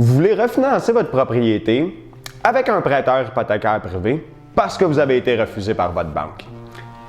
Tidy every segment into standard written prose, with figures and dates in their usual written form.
Vous voulez refinancer votre propriété avec un prêteur hypothécaire privé parce que vous avez été refusé par votre banque.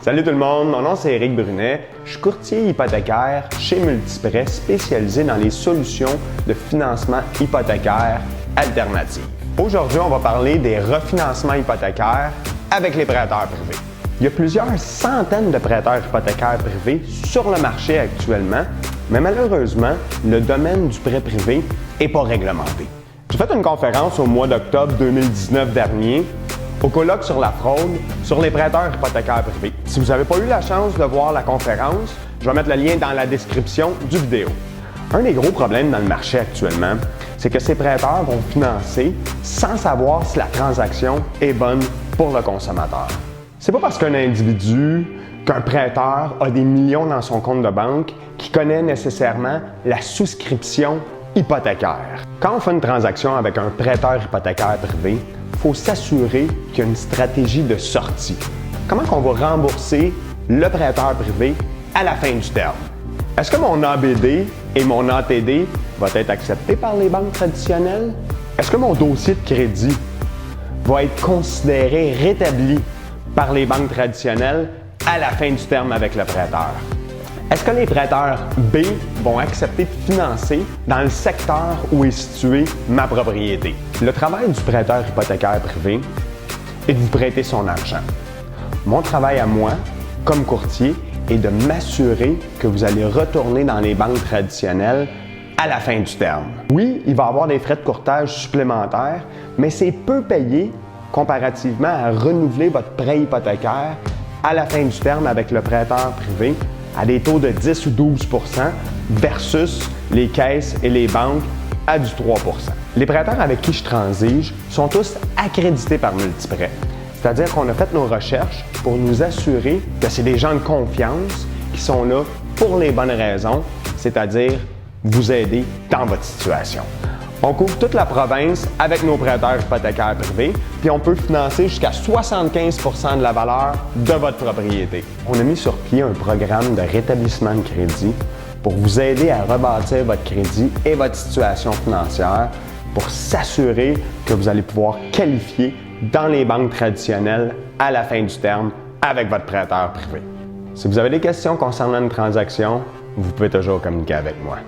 Salut tout le monde, mon nom c'est Éric Brunet, je suis courtier hypothécaire chez Multiprêt spécialisé dans les solutions de financement hypothécaire alternatives. Aujourd'hui, on va parler des refinancements hypothécaires avec les prêteurs privés. Il y a plusieurs centaines de prêteurs hypothécaires privés sur le marché actuellement, mais malheureusement, le domaine du prêt privé n'est pas réglementé. J'ai fait une conférence au mois d'octobre 2019 dernier au colloque sur la fraude sur les prêteurs hypothécaires privés. Si vous n'avez pas eu la chance de voir la conférence, je vais mettre le lien dans la description du vidéo. Un des gros problèmes dans le marché actuellement, c'est que ces prêteurs vont financer sans savoir si la transaction est bonne pour le consommateur. C'est pas parce qu'un individu, qu'un prêteur a des millions dans son compte de banque qui connaît nécessairement la souscription hypothécaire. Quand on fait une transaction avec un prêteur hypothécaire privé, il faut s'assurer qu'il y a une stratégie de sortie. Comment on va rembourser le prêteur privé à la fin du terme? Est-ce que mon ABD et mon ATD vont être acceptés par les banques traditionnelles? Est-ce que mon dossier de crédit va être considéré rétabli par les banques traditionnelles à la fin du terme avec le prêteur? Est-ce que les prêteurs B vont accepter de financer dans le secteur où est située ma propriété? Le travail du prêteur hypothécaire privé est de vous prêter son argent. Mon travail à moi, comme courtier, est de m'assurer que vous allez retourner dans les banques traditionnelles à la fin du terme. Oui, il va y avoir des frais de courtage supplémentaires, mais c'est peu payé comparativement à renouveler votre prêt hypothécaire à la fin du terme avec le prêteur privé à des taux de 10 ou 12 % versus les caisses et les banques à du 3 %. Les prêteurs avec qui je transige sont tous accrédités par Multiprêt. C'est-à-dire qu'on a fait nos recherches pour nous assurer que c'est des gens de confiance qui sont là pour les bonnes raisons, c'est-à-dire vous aider dans votre situation. On couvre toute la province avec nos prêteurs hypothécaires privés, puis on peut financer jusqu'à 75 % de la valeur de votre propriété. On a mis sur pied un programme de rétablissement de crédit pour vous aider à rebâtir votre crédit et votre situation financière pour s'assurer que vous allez pouvoir qualifier dans les banques traditionnelles à la fin du terme avec votre prêteur privé. Si vous avez des questions concernant une transaction, vous pouvez toujours communiquer avec moi.